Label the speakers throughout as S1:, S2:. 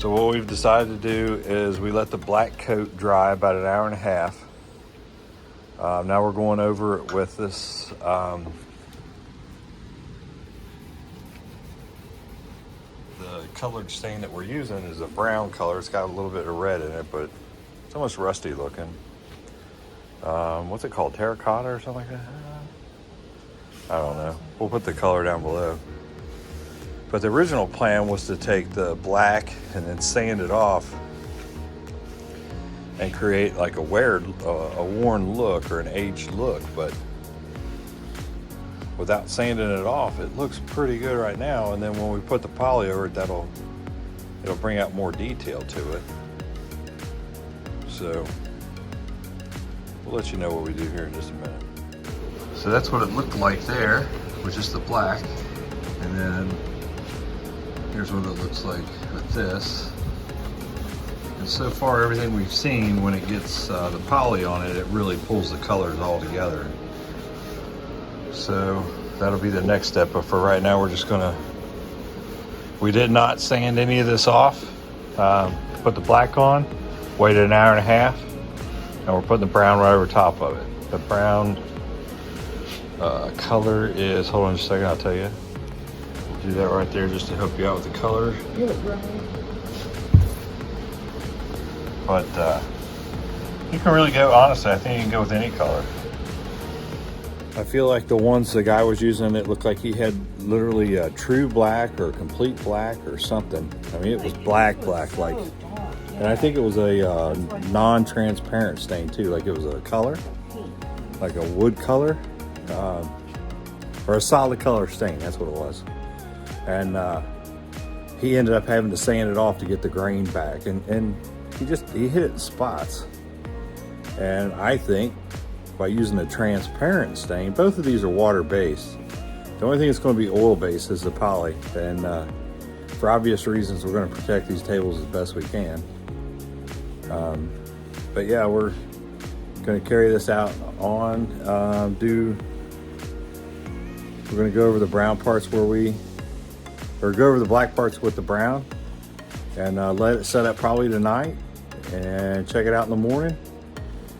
S1: So what we've decided to do is we let the black coat dry about an hour and a half. Now we're going over it with this the colored stain that we're using is a brown color. It's got a little bit of red in it, but it's almost rusty looking. What's it called? Terracotta or something like that? I don't know. We'll put the color down below. But the original plan was to take the black and then sand it off and create like a worn look or an aged look. But without sanding it off, it looks pretty good right now. And then when we put the poly over it, it'll bring out more detail to it. So we'll let you know what we do here in just a minute. So that's what it looked like there with just the black. And then here's what it looks like with this. And so far, everything we've seen, when it gets the poly on it, it really pulls the colors all together. So that'll be the next step. But for right now, we're just gonna, we did not sand any of this off. Put the black on, waited an hour and a half, and we're putting the brown right over top of it. The brown color is, hold on just a second, I'll tell you. Do that right there just to help you out with the color. But you can really go, honestly, I think you can go with any color. I feel like the ones the guy was using, it looked like he had literally a true black or complete black or something. I mean, it was black, like, and I think it was a non-transparent stain too. Like it was a color, like a wood color, or a solid color stain, that's what it was. And he ended up having to sand it off to get the grain back, and he hit it in spots. And I think by using a transparent stain, both of these are water-based. The only thing that's going to be oil-based is the poly, and for obvious reasons, we're going to protect these tables as best we can. But yeah, we're going to carry this out on. We're going to go over the brown parts go over the black parts with the brown, and let it set up probably tonight and check it out in the morning.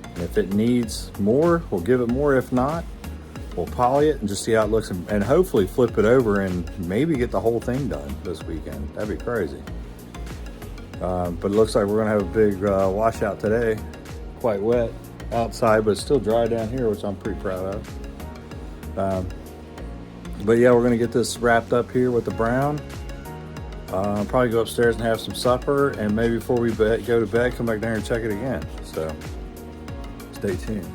S1: And if it needs more, we'll give it more. If not, we'll poly it and just see how it looks, and hopefully flip it over and maybe get the whole thing done this weekend. That'd be crazy. But it looks like we're gonna have a big washout today. Quite wet outside, but it's still dry down here, which I'm pretty proud of. But yeah, we're gonna get this wrapped up here with the brown. Probably go upstairs and have some supper, and maybe before we go to bed, come back down here and check it again. So stay tuned.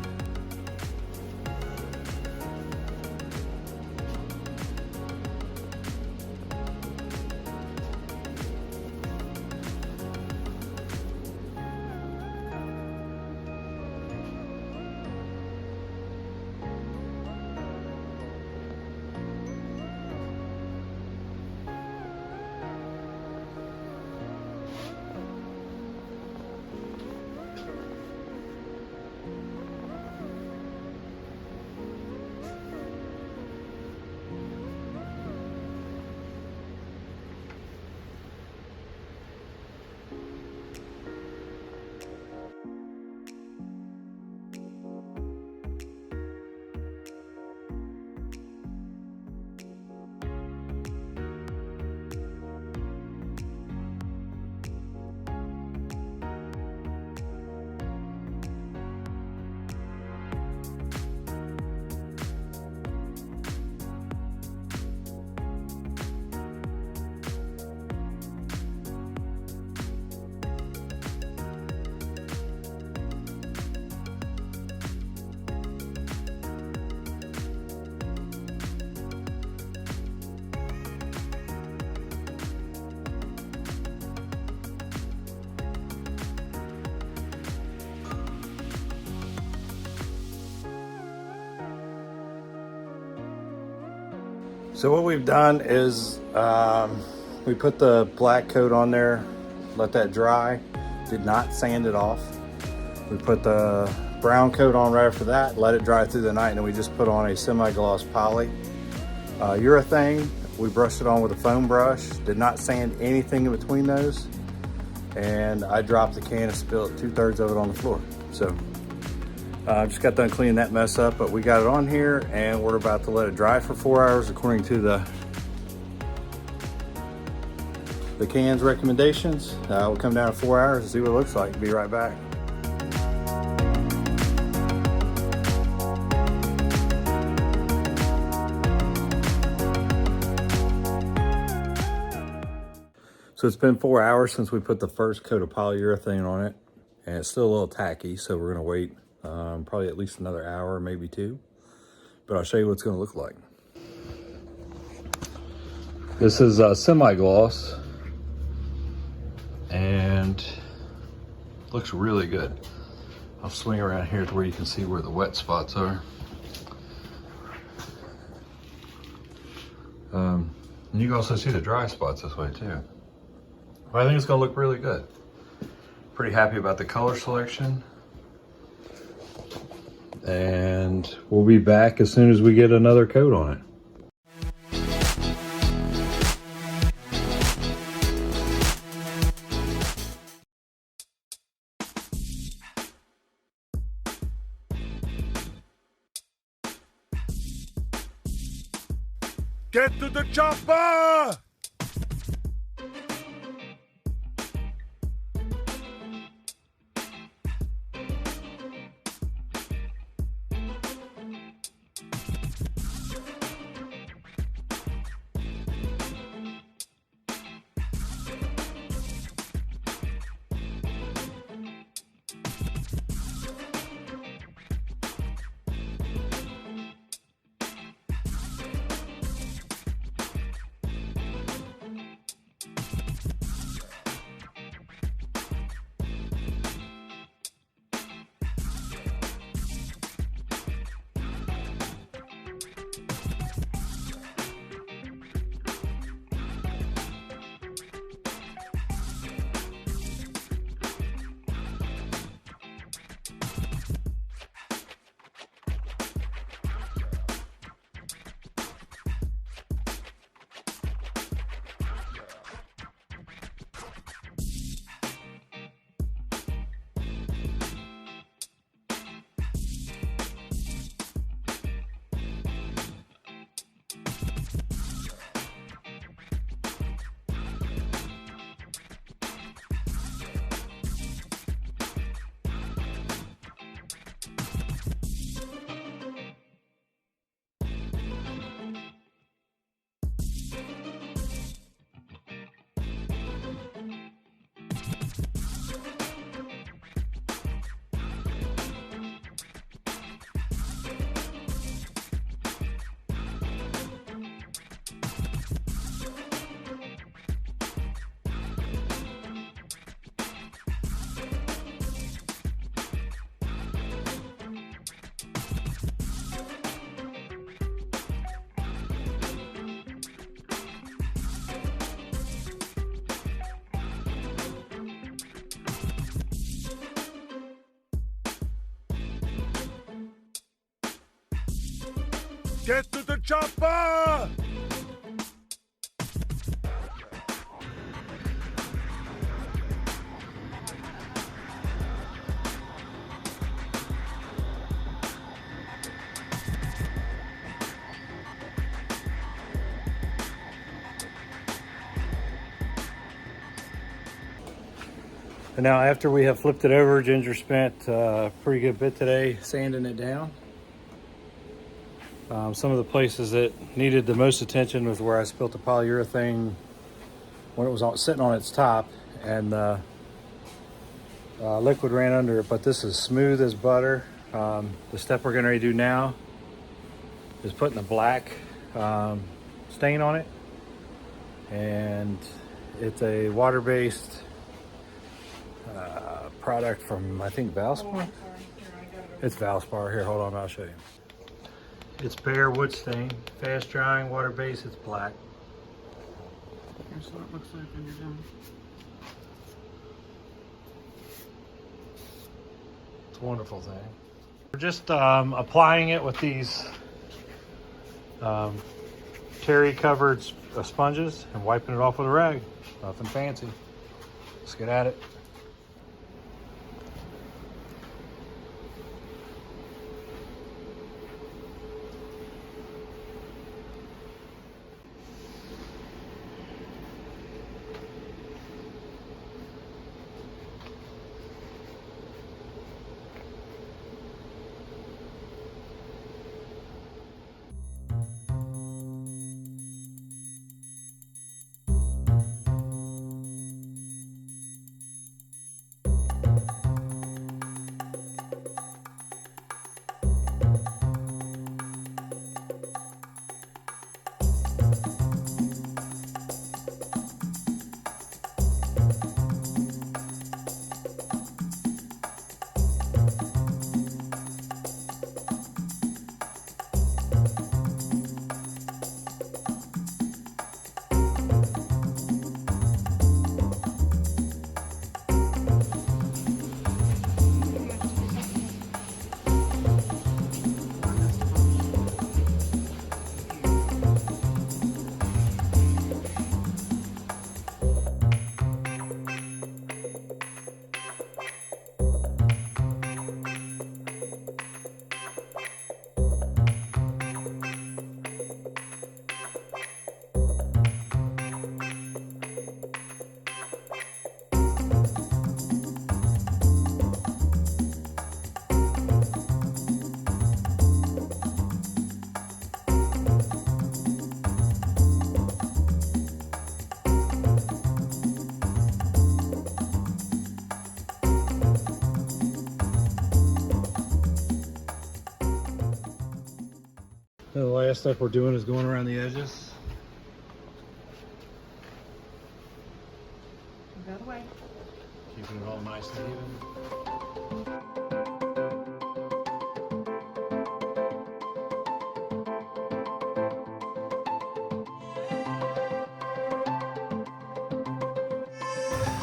S1: So what we've done is we put the black coat on there, let that dry, did not sand it off. We put the brown coat on right after that, let it dry through the night, and then we just put on a semi-gloss poly. Urethane, we brushed it on with a foam brush, did not sand anything in between those. and I dropped the can and spilled 2/3 of it on the floor. So I just got done cleaning that mess up, but we got it on here and we're about to let it dry for 4 hours according to the can's recommendations. We'll come down in 4 hours and see what it looks like. Be right back. So it's been 4 hours since we put the first coat of polyurethane on it, and it's still a little tacky, so we're gonna wait probably at least another hour, maybe 2. But I'll show you what it's gonna look like. This is semi-gloss, and looks really good. I'll swing around here to where you can see where the wet spots are. And you can also see the dry spots this way too. But I think it's gonna look really good. Pretty happy about the color selection. And we'll be back as soon as we get another coat on it.
S2: Get to the chopper! Get to the chopper!
S1: And now after we have flipped it over, Ginger spent a pretty good bit today sanding it down. Some of the places that needed the most attention was where I spilled the polyurethane when it was sitting on its top, and liquid ran under it, but this is smooth as butter. The step we're gonna do now is putting a black stain on it, and it's a water-based product from, I think, Valspar. It's Valspar. Here, hold on, I'll show you. It's bare wood stain, fast drying, water based, it's black.
S3: Here's what it looks like when you're done.
S1: It's a wonderful thing. We're just applying it with these terry covered sponges and wiping it off with a rag. Nothing fancy. Let's get at it. The last step we're doing is going around the edges.
S3: Move out of the way.
S1: Keeping it all nice and even.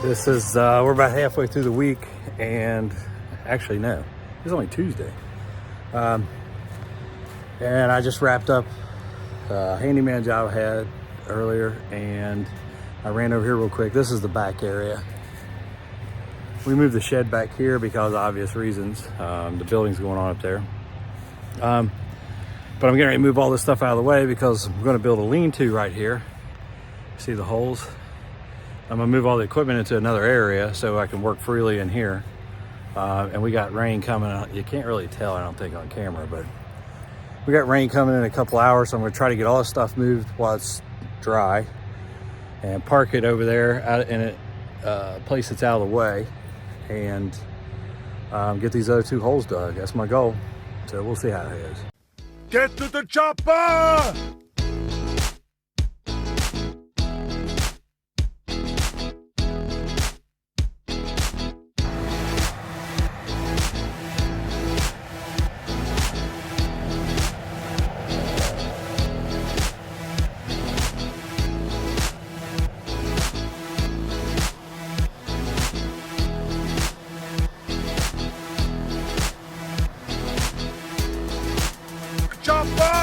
S1: This is, we're about halfway through the week, and actually no, it's only Tuesday. And I just wrapped up a handyman job I had earlier, and I ran over here real quick. This is the back area. We moved the shed back here because of obvious reasons. The building's going on up there. But I'm getting ready to move all this stuff out of the way because I'm gonna build a lean-to right here. See the holes? I'm gonna move all the equipment into another area so I can work freely in here. And we got rain coming out. You can't really tell, I don't think, on camera, but we got rain coming in a couple hours, so I'm gonna try to get all this stuff moved while it's dry and park it over there out in a place that's out of the way, and get these other two holes dug. That's my goal. So we'll see how it is.
S2: Get to the chopper! Chopper!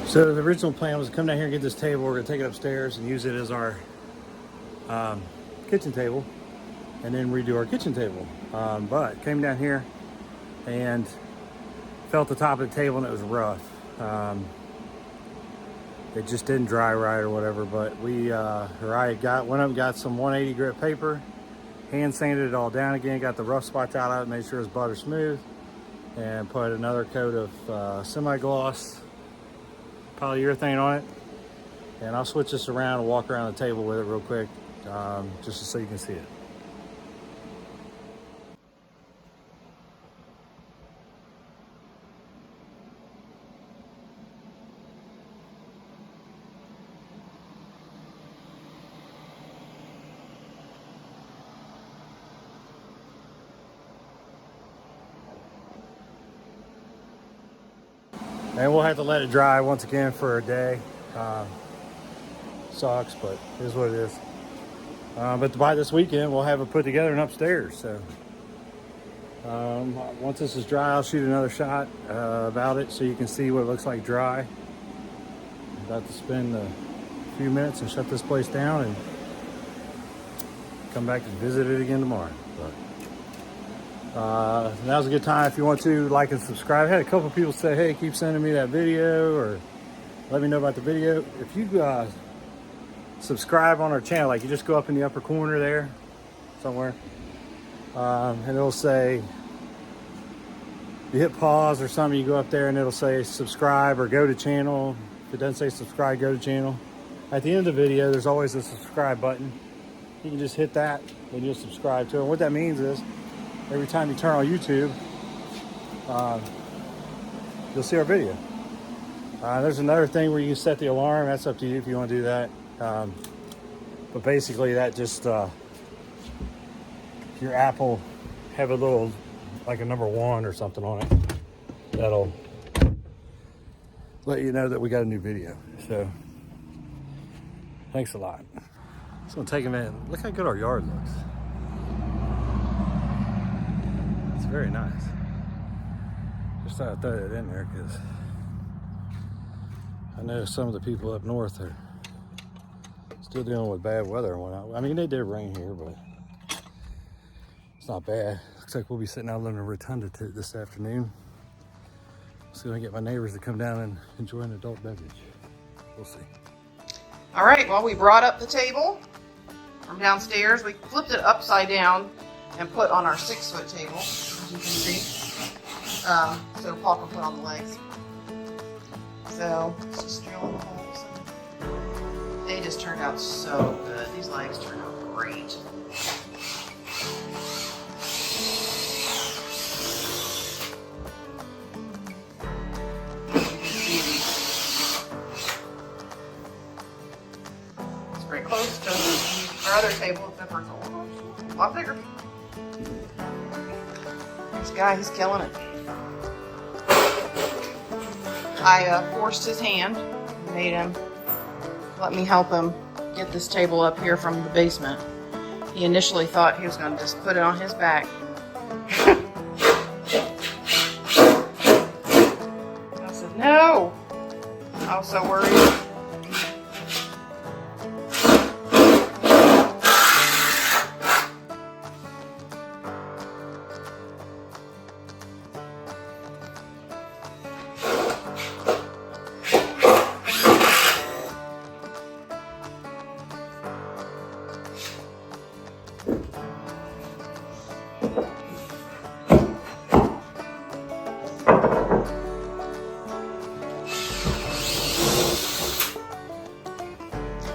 S1: So the original plan was to come down here and get this table. We're gonna take it upstairs and use it as our kitchen table. and then redo our kitchen table. But came down here and felt the top of the table and it was rough. It just didn't dry right or whatever, but I went up and got some 180 grit paper, hand sanded it all down again, got the rough spots out of it, made sure it's butter smooth, and put another coat of semi-gloss polyurethane on it. And I'll switch this around and walk around the table with it real quick, just so you can see it. And we'll have to let it dry once again for a day. Sucks, but it is what it is. But by this weekend, we'll have it put together and upstairs. So once this is dry, I'll shoot another shot about it so you can see what it looks like dry. I'm about to spend a few minutes and shut this place down and come back and visit it again tomorrow. Now's a good time if you want to like and subscribe. I had a couple people say, hey, keep sending me that video, or let me know about the video. If you subscribe on our channel, like you just go up in the upper corner there somewhere, and it'll say, you hit pause or something, you go up there and it'll say subscribe or go to channel. If it doesn't say subscribe, go to channel. At the end of the video, there's always a subscribe button. You can just hit that and you'll subscribe to it. And what that means is every time you turn on YouTube, you'll see our video. There's another thing where you can set the alarm. That's up to you if you want to do that. But basically that just, your app will have a little, like a number 1 or something on it. That'll let you know that we got a new video. So thanks a lot. It's gonna take a minute. Look how good our yard looks. It's very nice. Just thought I'd throw that in there because I know some of the people up north are still dealing with bad weather and whatnot. I mean, they did rain here, but it's not bad. Looks like we'll be sitting out in the rotunda this afternoon. See if I can get my neighbors to come down and enjoy an adult beverage. We'll see.
S4: All right, well, we brought up the table from downstairs. We flipped it upside down and put on our 6-foot table, as you can see. So Paul can put on the legs. So let's just drill in the holes. They just turned out so good. These legs turned out great. Pretty close to our other table, except for it's a lot bigger. This guy, he's killing it. I forced his hand, made him let me help him get this table up here from the basement. He initially thought he was going to just put it on his back. I said, no! I was so worried.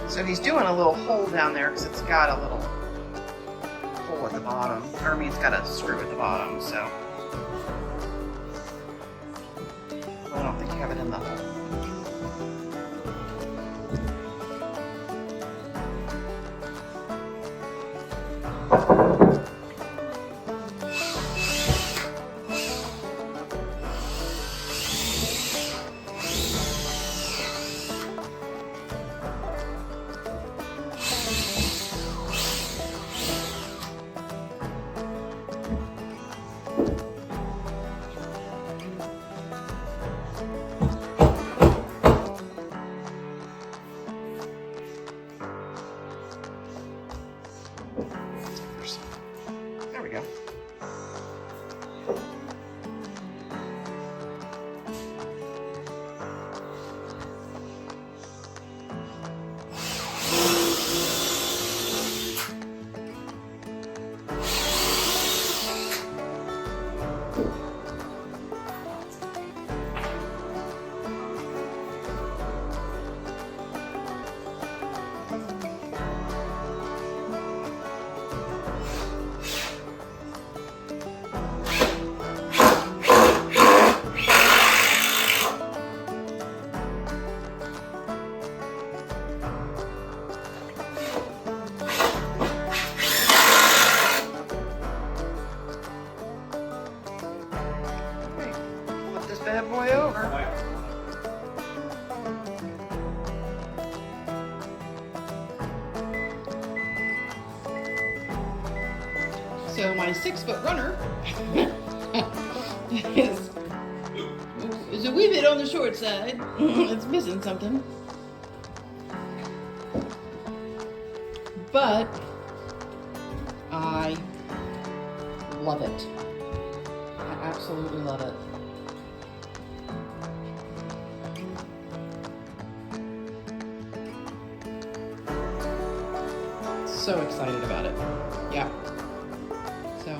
S4: So he's doing a little hole down there because it's got a little hole at the bottom. Or I mean, it's got a screw at the bottom, so I don't think you have it in the hole. So my 6-foot runner is a wee bit on the short side. It's missing something. But I love it. I absolutely love it. So excited about it. Yeah. So